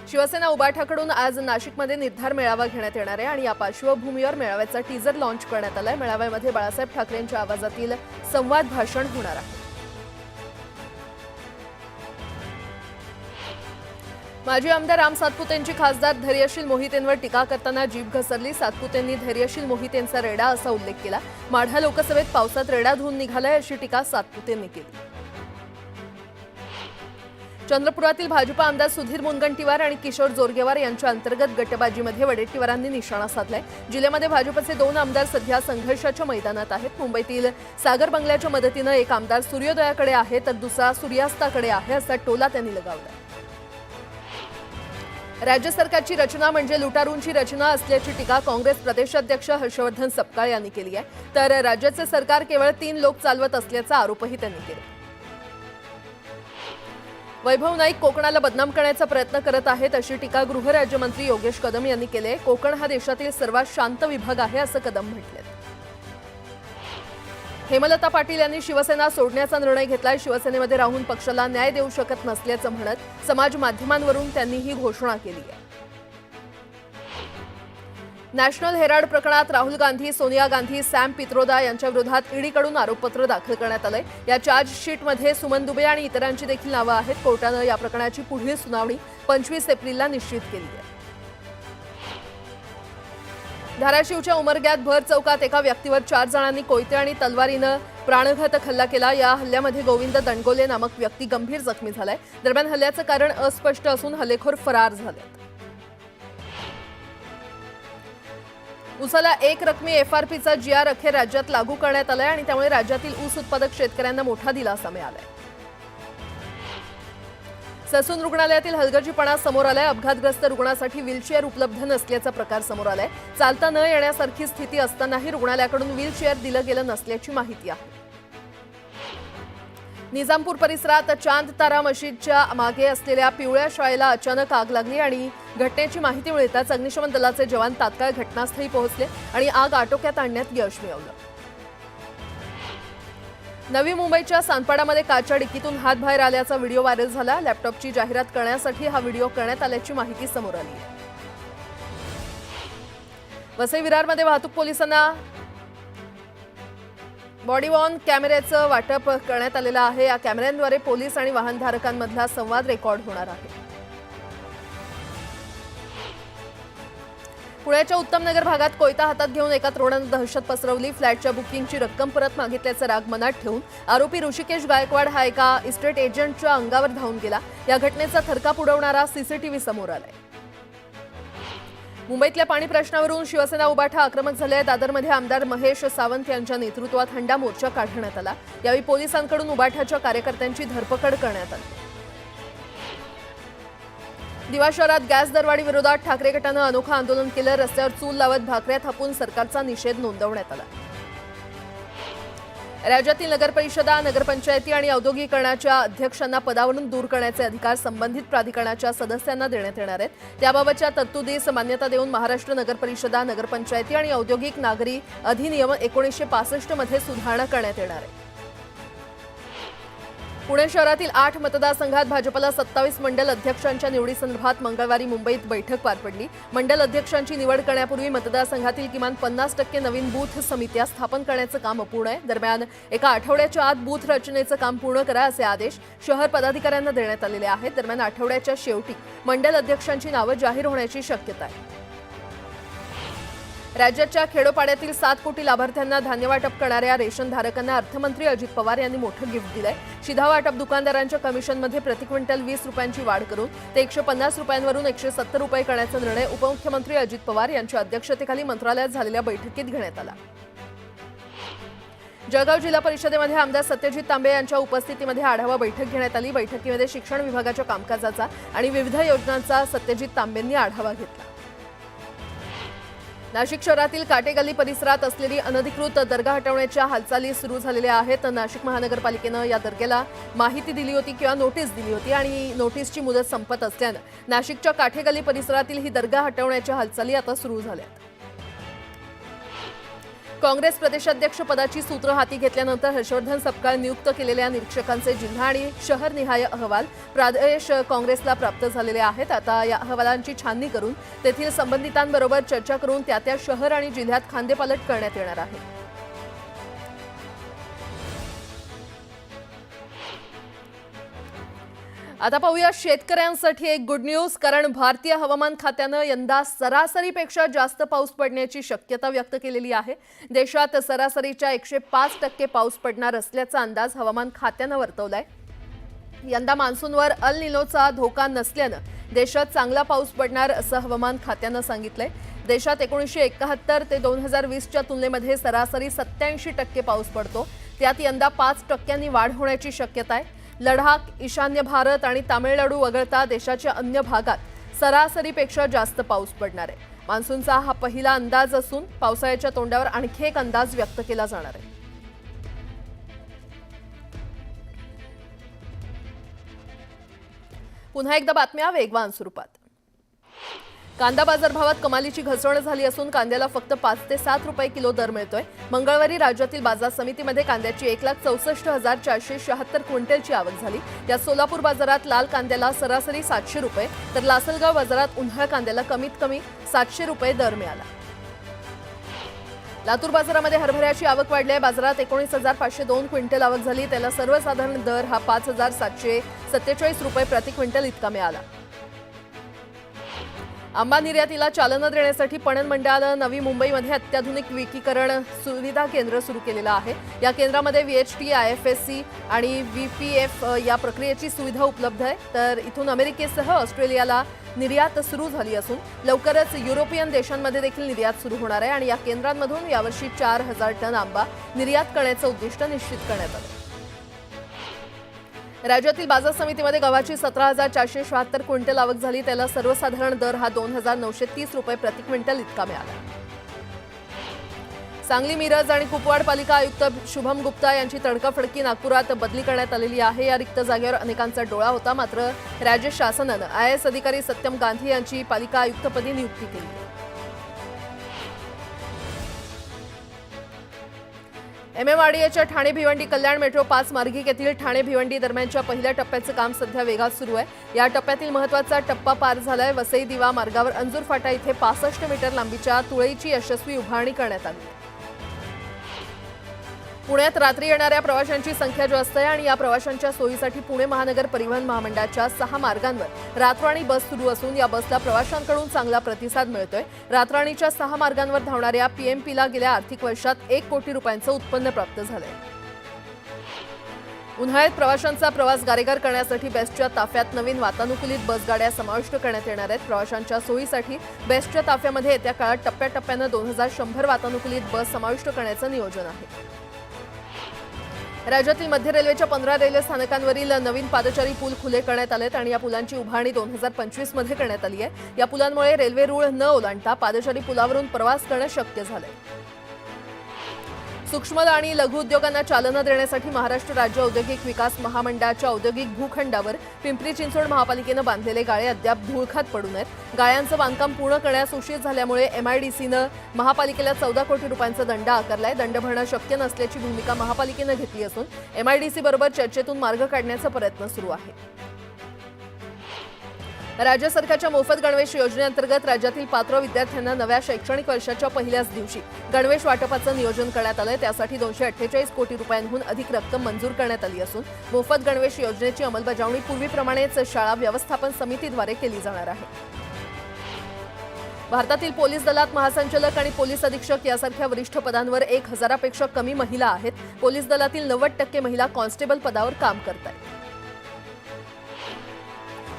शिवसेना उबाठाकडून आज नाशिकमध्ये निर्धार मेळावा घेण्यात येणार आहे आणि या पार्श्वभूमीवर मेळाव्याचा टीजर लॉन्च करण्यात आलाय। मेळाव्यामध्ये बाळासाहेब ठाकरेंच्या आवाजातील संवाद भाषण होणार आहे। माजी आमदार राम सातपुतेंची खासदार धैर्यशील मोहितेंवर टीका करताना जीभ घसरली। सातपुतेंनी धैर्यशील मोहितेंचा रेडा असा उल्लेख केला। माढा लोकसभेत पावसात रेडा धुवून निघालाय अशी टीका सातपुतेंनी केली। चंद्रपुरातील भाजपा आमदार सुधीर मुनगंटीवार आणि किशोर जोरगेवार यांच्या अंतर्गत गटबाजीमध्ये वडेट्टीवारांनी निशाणा साधलाय। जिल्ह्यामध्ये भाजपचे 2 आमदार सध्या संघर्षाच्या मैदानात आहेत। मुंबईतील सागर बंगल्याच्या मदतीने एक आमदार सूर्योदयाकडे आहे तर दुसरा सूर्यास्ताकडे आहे असा टोला त्यांनी लगावला। राज्य सरकारची रचना म्हणजे लुटारूंची रचना असल्याची टीका काँग्रेस प्रदेशाध्यक्ष हर्षवर्धन सपकाळ यांनी केली आहे। तर राज्याचे सरकार केवळ 3 लोक चालवत असल्याचा आरोपही त्यांनी केला। वैभव नाईक कोकणाला बदनाम करण्याचा प्रयत्न करत आहेत अशी टीका गृहराज्यमंत्री योगेश कदम यांनी केली आहे। कोकण हा देशातील सर्वात शांत विभाग आहे असं कदम म्हटले। हेमलता पाटील यांनी शिवसेना सोडण्याचा निर्णय घेतलाय। शिवसेनेमध्ये राहून पक्षाला न्याय देऊ शकत नसल्याचं म्हणत समाज माध्यमांवरून त्यांनी ही घोषणा केली आहे। नॅशनल हेराल्ड प्रकरणात राहुल गांधी, सोनिया गांधी, सॅम पित्रोदा यांच्या विरोधात ईडीकडून आरोपपत्र दाखल करण्यात आलंय। या चार्जशीटमध्ये सुमन दुबे आणि इतरांची देखील नावं आहेत। कोर्टानं या प्रकरणाची पुढील सुनावणी 25 एप्रिलला निश्चित केली आहे। धाराशिवच्या उमरग्यात भर चौकात एका व्यक्तीवर 4 जणांनी कोयते आणि तलवारीनं प्राणघातक हल्ला केला। या हल्ल्यामध्ये गोविंद दंडगोले नामक व्यक्ती गंभीर जखमी झालाय। दरम्यान हल्ल्याचं कारण अस्पष्ट असून हल्लेखोर फरार झाले। ऊसाला 1 रकमी एफआरपीचा जीआर अखेर राज्यात लागू करण्यात आलाय आणि त्यामुळे राज्यातील ऊस उत्पादक शेतकऱ्यांना मोठा दिलासा मिळालाय। ससून रुग्णालयातील हलगर्जीपणा समोर आलाय। अपघातग्रस्त रुग्णासाठी व्हीलचेअर उपलब्ध नसल्याचा प्रकार समोर आलाय। चालता न येण्यासारखी स्थिती असतानाही रुग्णालयाकडून व्हीलचेअर दिलं गेलं नसल्याची माहिती आहे। निजामपूर परिसरात चांद तारा मशीदच्या मागे असलेल्या पिवळ्या शाळेला अचानक आग लागली आणि घटनेची माहिती मिळताच अग्निशमन दलाचे जवान तात्काळ घटनास्थळी पोहोचले आणि आग आटोक्यात आणण्यात यश मिळवलं। नवी मुंबईच्या सानपाडामध्ये कारच्या डिक्कीतून हात बाहेर आल्याचा व्हिडिओ व्हायरल झाला। लॅपटॉपची जाहिरात करण्यासाठी हा व्हिडिओ करण्यात आल्याची माहिती समोर आली आहे। वसई विरारमध्ये वाहतूक पोलिसांना बॉडी वॉर्न कॅमेऱ्याचं वाटप करण्यात आलेलं आहे। या कॅमेऱ्यांद्वारे पोलीस आणि वाहनधारकांमधला संवाद रेकॉर्ड होणार आहे। पुण्याच्या उत्तमनगर भागात कोयता हातात घेऊन एका तरुणानं दहशत पसरवली। फ्लॅटच्या बुकिंगची रक्कम परत मागितल्याचा राग मनात ठेवून आरोपी ऋषिकेश गायकवाड हा एका इस्टेट एजंटच्या अंगावर धावून गेला। या घटनेचा थरकाप उडवणारा सीसीटीव्ही समोर आलाय। मुंबईतल्या पाणी प्रश्नावरून शिवसेना उबाठा आक्रमक झाले आहे। दादरमध्ये आमदार महेश सावंत यांच्या नेतृत्वात हंडा मोर्चा काढण्यात आला। यावेळी पोलिसांकडून उबाठाच्या कार्यकर्त्यांची धरपकड करण्यात आली। दिवा शहरात गॅस दरवाढी विरोधात ठाकरे गटानं अनोखं आंदोलन केलं। रस्त्यावर चूल लावत भाकऱ्या थापून सरकारचा निषेध नोंदवण्यात आला। राज्यातील नगरपरिषदा, नगरपंचायती आणि औद्योगिकरणाच्या अध्यक्षांना पदावरून दूर करण्याचे अधिकार संबंधित प्राधिकरणाच्या सदस्यांना देण्यात येणार आहेत। त्याबाबतच्या तरतुदीस मान्यता देऊन महाराष्ट्र नगरपरिषदा, नगरपंचायती आणि औद्योगिक नागरी अधिनियम 1965 मध्ये सुधारणा करण्यात येणार आहे। पुणे शहरातील 8 मतदारसंघात भाजपला 27 मंडल अध्यक्षांच्या निवडीसंदर्भात मंगळवारी मुंबईत बैठक पार पडली। मंडल अध्यक्षांची निवड करण्यापूर्वी मतदारसंघातील किमान 50% नवीन बूथ समित्या स्थापन करण्याचं काम अपूर्ण आहे। दरम्यान एका आठवड्याच्या आत बूथ रचनेचं काम पूर्ण करा असे आदेश शहर पदाधिकाऱ्यांना देण्यात आलेले आहेत। दरम्यान आठवड्याच्या शेवटी मंडल अध्यक्षांची नावं जाहीर होण्याची शक्यता आहे। राज्याच्या खेडोपाड्यातील 7 कोटी लाभार्थ्यांना धान्य वाटप करणाऱ्या रेशनधारकांना अर्थमंत्री अजित पवार यांनी मोठं गिफ्ट दिलंय। शिधा वाटप दुकानदारांच्या कमिशनमध्ये प्रति क्विंटल 20 रुपयांची वाढ करून ते 150 रुपयांवरून 170 रुपये करण्याचा निर्णय उपमुख्यमंत्री अजित पवार यांच्या अध्यक्षतेखाली मंत्रालयात झालेल्या बैठकीत घेण्यात आला। जळगाव जिल्हा परिषदेमध्ये आमदार सत्यजित तांबे यांच्या उपस्थितीमध्ये आढावा बैठक घेण्यात आली। बैठकीमध्ये शिक्षण विभागाच्या कामकाजाचा आणि विविध योजनांचा सत्यजित तांबेंनी आढावा घेतला। नाशिक शहरातील काटेगल्ली परिसरात असलेली अनधिकृत दर्गा हटवण्याच्या हालचाली सुरू झालेल्या आहेत। नाशिक महानगरपालिकेनं या दर्ग्याला माहिती दिली होती किंवा नोटीस दिली होती आणि नोटीसची मुदत संपत असल्यानं नाशिकच्या काटेगल्ली परिसरातील ही दर्गा हटवण्याच्या हालचाली आता सुरू झाल्या आहेत। काँग्रेस प्रदेशाध्यक्ष पदाची सूत्र हाती घेतल्यानंतर हर्षवर्धन सपकाळ नियुक्त केलेल्या निरीक्षकांचे जिल्हा आणि शहरनिहाय अहवाल प्रदेश काँग्रेसला प्राप्त झालेले आहेत। आता या अहवालांची छाननी करून तेथील संबंधितांबरोबर चर्चा करून त्या शहर आणि जिल्ह्यात खांदेपालट करण्यात येणार आहे। आता पाहूया शेतकऱ्यांसाठी एक गुड न्यूज, कारण भारतीय हवामान खात्यानं यंदा सरासरीपेक्षा जास्त पाऊस पडण्याची शक्यता व्यक्त केलेली आहे। देशात सरासरीच्या 105% पाऊस पडणार असल्याचा अंदाज हवामान खात्यानं वर्तवलाय। यंदा मान्सूनवर अल निनोचा धोका नसल्यानं देशात चांगला पाऊस पडणार असं हवामान खात्यानं सांगितलंय। देशात 1971 ते 2020च्या तुलनेमध्ये सरासरी 87% पाऊस पडतो, त्यात यंदा 5% वाढ होण्याची शक्यता आहे। लडाख, ईशान्य भारत आणि तामिळनाडू वगळता देशाच्या अन्य भागात सरासरीपेक्षा जास्त पाऊस पडणार आहे। मान्सूनचा हा पहिला अंदाज असून पावसाळ्याच्या तोंडावर आणखी एक अंदाज व्यक्त केला जाणार आहे। पुन्हा एकदा बातम्या वेगवान स्वरूपात। कांदा बाजारभावात कमालीची घसरण झाली असून कांद्याला फक्त 5 ते 7 रुपये किलो दर मिळतोय। मंगळवारी राज्यातील बाजार समितीमध्ये कांद्याची 1,64,476 क्विंटलची आवक झाली। यात सोलापूर बाजारात लाल कांद्याला सरासरी 700 रुपये तर लासलगाव बाजारात उन्हाळ कांद्याला कमीत कमी 700 रुपये दर मिळाला। लातूर बाजारामध्ये हरभऱ्याची आवक वाढली आहे। बाजारात 19,502 क्विंटल आवक झाली, त्याला सर्वसाधारण दर हा 5,747 रुपये प्रति क्विंटल इतका मिळाला। आंबा निर्यातीला चालना देण्यासाठी पणन मंडळानं नवी मुंबईमध्ये अत्याधुनिक विकीकरण सुविधा केंद्र सुरू केलेलं आहे। या केंद्रामध्ये VHT, IFSC आणि VPF या प्रक्रियेची सुविधा उपलब्ध आहे। तर इथून अमेरिकेसह ऑस्ट्रेलियाला निर्यात सुरू झाली असून लवकरच युरोपियन देशांमध्ये देखील निर्यात सुरू होणार आहे आणि या केंद्रांमधून यावर्षी 4,000 टन आंबा निर्यात करण्याचं उद्दिष्ट निश्चित करण्यात आलं। राज्यातील बाजार समितीमध्ये गव्हाची 17,476 क्विंटल आवक झाली, त्याला सर्वसाधारण दर हा 2,930 रुपये प्रति क्विंटल इतका मिळाला। सांगली, मिरज आणि कुपवाड पालिका आयुक्त शुभम गुप्ता यांची तडकाफडकी नागपुरात बदली करण्यात आलेली आहे। या रिक्त जागेवर अनेकांचा डोळा होता, मात्र राज्य शासनानं IAS अधिकारी सत्यम गांधी यांची पालिका आयुक्तपदी नियुक्ती केली। MMRDAच्या ठाणे भिवंडी कल्याण मेट्रो 5 मार्गिकेतील ठाणे भिवंडी दरम्यानच्या पहिल्या टप्प्याचं काम सध्या वेगात सुरू आहे। या टप्प्यातील महत्त्वाचा टप्पा पार झालाय। वसई दिवा मार्गावर अंजूर फाटा इथे 65 मीटर लांबीच्या तुळईची यशस्वी उभारणी करण्यात आली। पुण्यात रात्री येणाऱ्या प्रवाशांची संख्या जास्त आहे आणि या प्रवाशांच्या सोयीसाठी पुणे महानगर परिवहन महामंडळाच्या 6 मार्गांवर रातराणी बस सुरू असून या बसला प्रवाशांकडून चांगला प्रतिसाद मिळतोय। रातराणीच्या 6 मार्गांवर धावणाऱ्या PMPला गेल्या आर्थिक वर्षात 1 कोटी रुपयांचं उत्पन्न प्राप्त झालंय। उन्हाळ्यात प्रवाशांचा प्रवास गारेगार करण्यासाठी बेस्टच्या ताफ्यात नवीन वातानुकूलित बसगाड्या समाविष्ट करण्यात येणार आहेत। प्रवाशांच्या सोयीसाठी बेस्टच्या ताफ्यामध्ये येत्या काळात टप्प्याटप्प्यानं 2100 वातानुकूलित बस समाविष्ट करण्याचं नियोजन आहे। राज्यातील मध्य रेल्वेच्या 15 रेल्वे स्थानकांवरील नवीन पादचारी पूल खुले करण्यात आलेत आणि या पुलांची उभारणी 2025 मध्ये करण्यात आली आहे। या पुलांमुळे रेल्वे रूळ न ओलांडता पादचारी पुलावरून प्रवास करणं शक्य झालंय। सूक्ष्म आणि लघु उद्योगांना चालना देण्यासाठी महाराष्ट्र राज्य औद्योगिक विकास महामंडळाच्या औद्योगिक भूखंडावर पिंपरी चिंचवड महापालिकेनं बांधलेले गाळे अद्याप धुळखात पडून आहेत। गाळ्यांचं बांधकाम पूर्ण करण्यास उशीर झाल्यामुळे MIDCनं महापालिकेला 14 कोटी रुपयांचा दंड आकारलाय। दंड भरणं शक्य नसल्याची भूमिका महापालिकेनं घेतली असून MIDC बरोबर चर्चेतून मार्ग काढण्याचा प्रयत्न सुरू आहे। राज्य सरकारच्या मोफत गणवेश योजनेअंतर्गत राज्यातील पात्र विद्यार्थ्यांना नव्या शैक्षणिक वर्षाच्या पहिल्याच दिवशी गणवेश वाटपाचं नियोजन करण्यात आलंय। त्यासाठी 248 कोटी रुपयांहून अधिक रक्कम मंजूर करण्यात आली असून मोफत गणवेश योजनेची अंमलबजावणी पूर्वीप्रमाणेच शाळा व्यवस्थापन समितीद्वारे केली जाणार आहे। भारतातील पोलीस दलात महासंचालक आणि पोलीस अधीक्षक यासारख्या वरिष्ठ पदांवर 1000पेक्षा कमी महिला आहेत। पोलीस दलातील 90% महिला कॉन्स्टेबल पदावर काम करतात।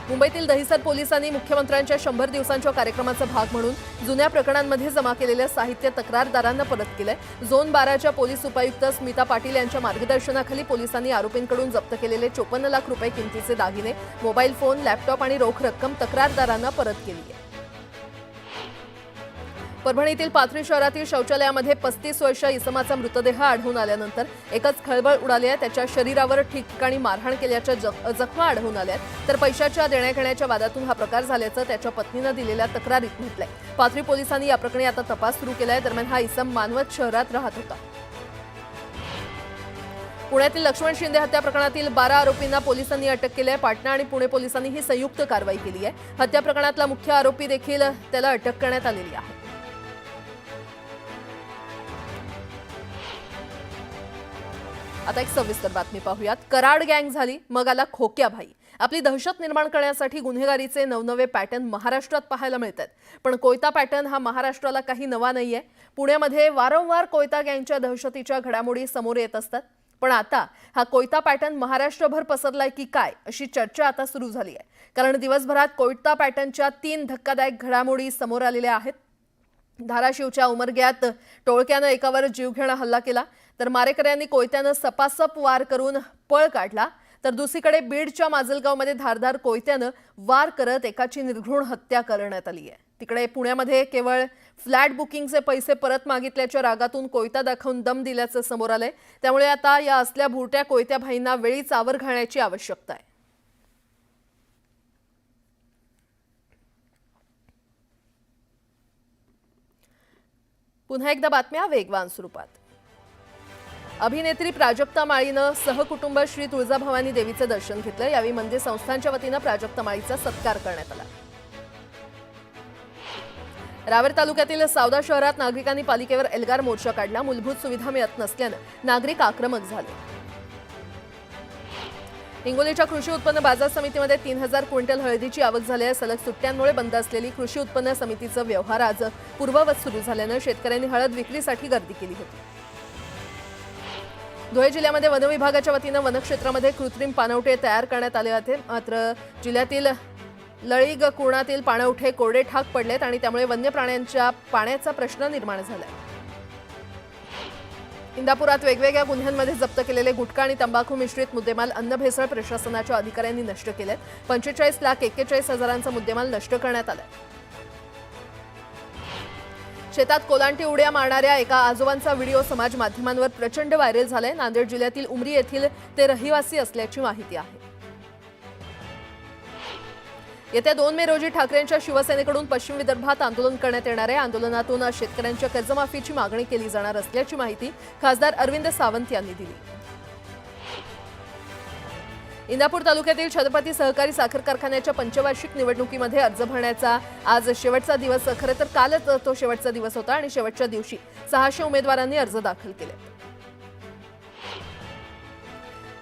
मुंबईतील दहिसर पोलिसांनी मुख्यमंत्र्यांच्या 100 दिवसांच्या कार्यक्रमाचा भाग म्हणून जुन्या प्रकरणांमध्ये जमा केलेलं साहित्य तक्रारदारांना परत केलंय। झोन 12च्या पोलीस उपायुक्त स्मिता पाटील यांच्या मार्गदर्शनाखाली पोलिसांनी आरोपींकडून जप्त केलेले 54 लाख रुपये किमतीचे दागिने, मोबाईल फोन, लॅपटॉप आणि रोख रक्कम तक्रारदारांना परत केली आहे। परभणीतील पाथरी शहरातील शौचालयामध्ये 35 वर्षीय इसमाचा मृतदेह आढळून आल्यानंतर एकच खळबळ उडाली आहे। त्याच्या शरीरावर ठिकठिकाणी मारहाण केल्याच्या जखमा आढळून आल्या आहेत। तर पैशाच्या देण्याघेण्याच्या वादातून हा प्रकार झाल्याचं त्याच्या पत्नीने दिलेल्या तक्रारीत म्हटलंय। पाथरी पोलिसांनी या प्रकरणी आता तपास सुरू केलाय। दरम्यान हा इसम मानवत शहरात राहत होता। पुण्यातील लक्ष्मण शिंदे हत्या प्रकरणातील 12 आरोपींना पोलिसांनी अटक केली आहे। पाटणा आणि पुणे पोलिसांनी ही संयुक्त कारवाई केली आहे। हत्या प्रकरणातला मुख्य आरोपी देखील त्याला अटक करण्यात आलेली आहे। आता एक सविस्तर बातमी पाहूयात। कराड गँग झाली मग आला खोक्या भाई। आपली दहशत निर्माण करण्यासाठी गुन्हेगारीचे नवनवे पॅटर्न महाराष्ट्रात पाहायला मिळतात। पण कोयता पॅटर्न हा महाराष्ट्राला काही नवा नाहीये। पुण्यामध्ये वारंवार कोयता गँगच्या दहशतीच्या घडामोडी समोर येत असतात। पण आता हा कोयता पॅटर्न महाराष्ट्रभर पसरलाय की काय अशी चर्चा आता सुरू झाली आहे। कारण दिवसभरात कोयता पॅटर्नच्या 3 धक्कादायक घडामोडी समोर आलेल्या आहेत। धाराशिवच्या उमरग्यात टोळक्यानं एकावर जीवघेणा हल्ला केला, तर मारेकऱ्यांनी कोयत्यानं सपासप वार करून पळ काढला। तर दुसरीकडे बीडच्या माजलगावमध्ये धारदार कोयत्यानं वार करत एकाची निर्घृण हत्या करण्यात आली आहे। तिकडे पुण्यामध्ये केवळ फ्लॅट बुकिंगचे पैसे परत मागितल्याच्या रागातून कोयता दाखवून दम दिल्याचं समोर आलंय। त्यामुळे आता या असल्या भुरट्या कोयत्या भाईंना वेळीच आवर घालण्याची आवश्यकता आहे। पुन्हा एकदा बातम्या वेगवान स्वरूपात। अभिनेत्री प्राजक्ता माळीनं सहकुटुंब श्री तुळजाभवानी देवीचे दर्शन घेतलं। यावेळी मंदिर संस्थांच्या वतीनं प्राजक्ता माळीचा सत्कार करण्यात आला। रावेर तालुक्यातील सावदा शहरात नागरिकांनी पालिकेवर एल्गार मोर्चा काढला। मूलभूत सुविधा मिळत नसल्यानं नागरिक आक्रमक झाले। हिंगोलीच्या कृषी उत्पन्न बाजार समितीमध्ये 3000 क्विंटल हळदीची आवक झाली आहे। सलग सुट्ट्यांमुळे बंद असलेली कृषी उत्पन्न समितीचं व्यवहार आज पूर्ववत सुरू झाल्यानं शेतकऱ्यांनी हळद विक्रीसाठी गर्दी केली होती। धुळे जिल्ह्यामध्ये वन विभागाच्या वतीनं वनक्षेत्रामध्ये कृत्रिम पाणवठे तयार करण्यात आले होते। मात्र जिल्ह्यातील लळीग कुरणातील पाणवठे कोरडे ठाक पडलेत आणि त्यामुळे वन्य प्राण्यांच्या पाण्याचा प्रश्न निर्माण झालाय। इंदापुरात वेगवेगळ्या गुन्ह्यांमध्ये जप्त केलेले गुटखा आणि तंबाखू मिश्रित मुद्देमाल अन्न भेसळ प्रशासनाच्या अधिकाऱ्यांनी नष्ट केलेत। 45,41,000चा मुद्देमाल नष्ट करण्यात आलाय। शेतात कोलांटी उड्या मारणाऱ्या एका आजोबांचा व्हिडिओ समाज माध्यमांवर प्रचंड व्हायरल झालाय। नांदेड जिल्ह्यातील उमरी येथील ते रहिवासी असल्याची माहिती आहे। येत्या 2 मे रोजी ठाकरेंच्या शिवसेनेकडून पश्चिम विदर्भात आंदोलन करण्यात येणार आहे। आंदोलनातून शेतकऱ्यांच्या कर्जमाफीची मागणी केली जाणार असल्याची माहिती खासदार अरविंद सावंत यांनी दिली। इंदापूर तालुक्यातील छत्रपती सहकारी साखर कारखान्याच्या पंचवार्षिक निवडणुकीमध्ये अर्ज भरण्याचा आज शेवटचा दिवस। खरं तर कालच तो शेवटचा दिवस होता आणि शेवटच्या दिवशी 600 उमेदवारांनी अर्ज दाखल केले।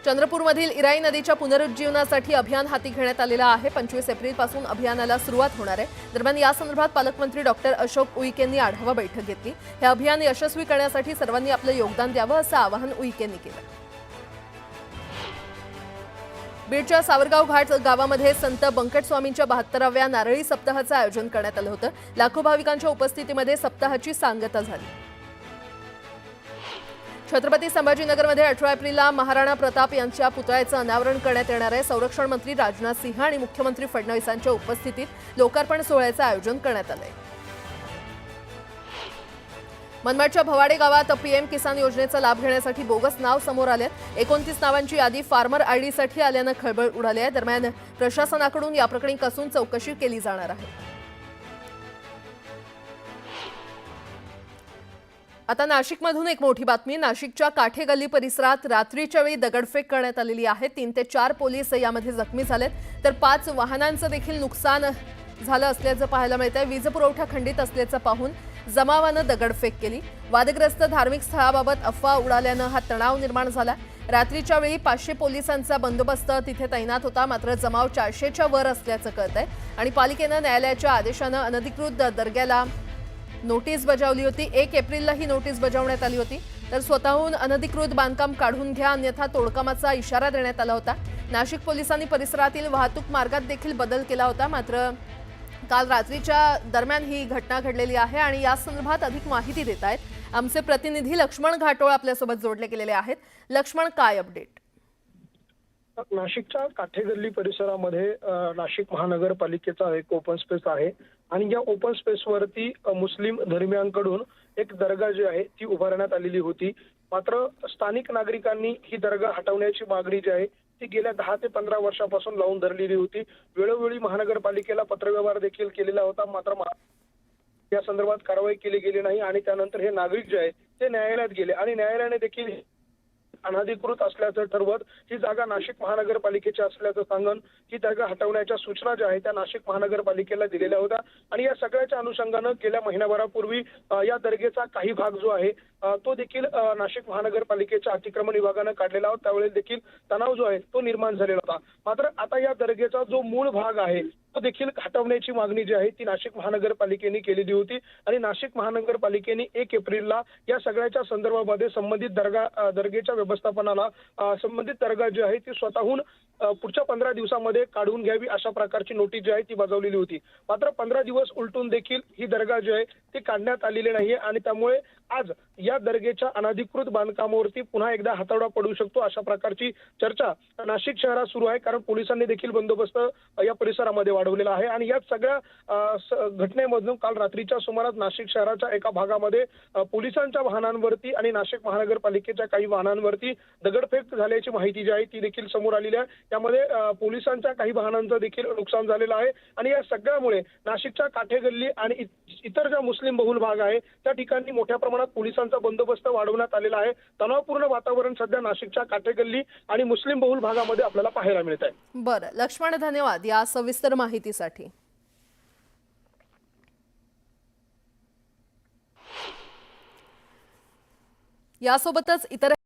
चंद्रपूरमधील इराई नदीच्या पुनरुज्जीवनासाठी अभियान हाती घेण्यात आलेलं आहे। 25 एप्रिलपासून अभियानाला सुरुवात होणार आहे। दरम्यान या संदर्भात पालकमंत्री डॉक्टर अशोक उईकेंनी आढावा बैठक घेतली। हे अभियान यशस्वी करण्यासाठी सर्वांनी आपलं योगदान द्यावं असं आवाहन उईकेंनी केलं। बीडच्या सावरगाव घाट गावामध्ये संत बंकट स्वामींच्या 72व्या नारळी सप्ताहाचं आयोजन करण्यात आलं होतं। लाखो भाविकांच्या उपस्थितीमध्ये सप्ताहाची सांगता झाली। छत्रपती संभाजीनगरमध्ये 18 एप्रिलला महाराणा प्रताप यांच्या पुतळ्याचं अनावरण करण्यात येणार आहे। संरक्षण मंत्री राजनाथ सिंह आणि मुख्यमंत्री फडणवीसांच्या उपस्थितीत लोकार्पण सोहळ्याचं आयोजन करण्यात आलंय। मनमाडच्या भवाडे गावात पीएम किसान योजनेचा लाभ घेण्यासाठी बोगस नाव समोर आले। 29 नावांची यादी फार्मर आयडीसाठी आल्यानं खळबळ उडाली आहे। दरम्यान प्रशासनाकडून या प्रकरणी कसून चौकशी केली जाणार आहे। आता नाशिकमधून एक मोठी बातमी। नाशिकच्या काठे गल्ली परिसरात रात्रीच्या वेळी दगडफेक करण्यात आलेली आहे। 3 ते 4 पोलीस यामध्ये जखमी झालेत, तर 5 वाहनांचं देखील नुकसान झालं असल्याचं पाहायला मिळतंय। वीज पुरवठा खंडित असल्याचं पाहून जमावानं दगडफेक केली। वादग्रस्त धार्मिक स्थळाबाबत अफवा उडाल्यानं हा तणाव निर्माण झाला। रात्रीच्या वेळी 500 पोलिसांचा बंदोबस्त तिथे तैनात होता, मात्र जमाव 400च्या वर असल्याचं कळतंय आणि पालिकेनं न्यायालयाच्या आदेशानं अनधिकृत दर्ग्याला नोटीस बजावली होती। 1 एप्रिलला ही नोटीस बजावण्यात आली होती। तर स्वतःहून अनधिकृत बांधकाम काढून घ्या अन्यथा तोडकामाचा इशारा देण्यात आला होता। नाशिक पोलिसांनी परिसरातील वाहतूक मार्गात देखील बदल केला होता, मात्र काल रात्रीच्या दरम्यान ही घटना घडलेली आहे आणि या संदर्भात अधिक माहिती देत आहेत आमचे प्रतिनिधी लक्ष्मण घाटोळ आपल्यासोबत जोडले गेलेले आहेत। लक्ष्मण, काय अपडेट? नाशिकच्या काठेगल्ली परिसरामध्ये नाशिक महानगरपालिकेचा एक ओपन स्पेस आहे आणि या ओपन स्पेसवरती मुस्लिम धर्मियांकडून एक दर्गा जी आहे ती उभारण्यात आलेली होती. मात्र स्थानिक नागरिकांनी ही दर्गा हटवण्याची मागणी जी आहे ती गेल्या 10 ते 15 वर्षापासून लावून धरलेली होती. वेळोवेळी महानगरपालिकेला पत्रव्यवहार देखील केलेला होता, मात्र या संदर्भात कारवाई केली गेली नाही आणि त्यानंतर हे नागरिक जे आहे ते न्यायालयात गेले आणि न्यायालयाने देखील अनधिकृत असल्याचं ठरवत ही जागा नाशिक महानगरपालिकेची असल्याचं सांगून ही जागा हटवण्याच्या सूचना ज्या आहेत त्या नाशिक महानगरपालिकेला दिलेल्या होत्या आणि या सगळ्याच्या अनुषंगानं गेल्या महिनाभरापूर्वी या दर्गेचा काही भाग जो आहे तो देखील नाशिक महानगरपालिकेच्या अतिक्रमण विभागानं काढलेला होता. त्यावेळेस देखील तणाव जो आहे तो निर्माण झालेला होता. मात्र आता या दर्गेचा जो मूळ भाग आहे तो देखील हटवण्याची मागणी जी आहे ती नाशिक महानगरपालिकेने केलेली होती आणि नाशिक महानगरपालिकेने 1 एप्रिलला या सगळ्याच्या संदर्भामध्ये संबंधित दर्गेच्या व्यवस्थापनाला संबंधित दर्गा जी आहे ती स्वतःहून पुढच्या 15 दिवसामध्ये काढून घ्यावी अशा प्रकारची नोटीस जी आहे ती बजावलेली होती. मात्र 15 दिवस उलटून देखील ही दर्गा जी आहे ती काढण्यात आलेली नाहीये आणि त्यामुळे आज या दर्गेच्या अनधिकृत बांधकामावरती पुन्हा एकदा हातोडा पडू शकतो अशा प्रकारची चर्चा नाशिक शहरात सुरू आहे. कारण पोलिसांनी देखील बंदोबस्त या परिसरामध्ये वाढवलेला आहे आणि या सगळ्या घटनेमधून काल रात्रीच्या सुमारास नाशिक शहराच्या एका भागामध्ये पोलिसांच्या वाहनांवरती आणि नाशिक महानगरपालिकेच्या काही वाहनांवरती दगडफेक झाल्याची माहिती जी आहे ती देखील समोर आलेली आहे. त्यामध्ये पोलिसांच्या काही वाहनांचं देखील नुकसान झालेलं आहे आणि या सगळ्यामुळे नाशिकच्या काठेगल्ली आणि इतर ज्या मुस्लिम बहुल भाग आहे त्या ठिकाणी मोठ्या प्रमाणात पोलिसांचा बंदोबस्त वाढवण्यात आलेला आहे. तणावपूर्ण वातावरण सध्या नाशिकच्या काठेगल्ली आणि मुस्लिम बहुल भागामध्ये आपल्याला पाहायला मिळत आहे. बरं, लक्ष्मण, धन्यवाद या सविस्तर माहितीसाठी. यासोबतच इतर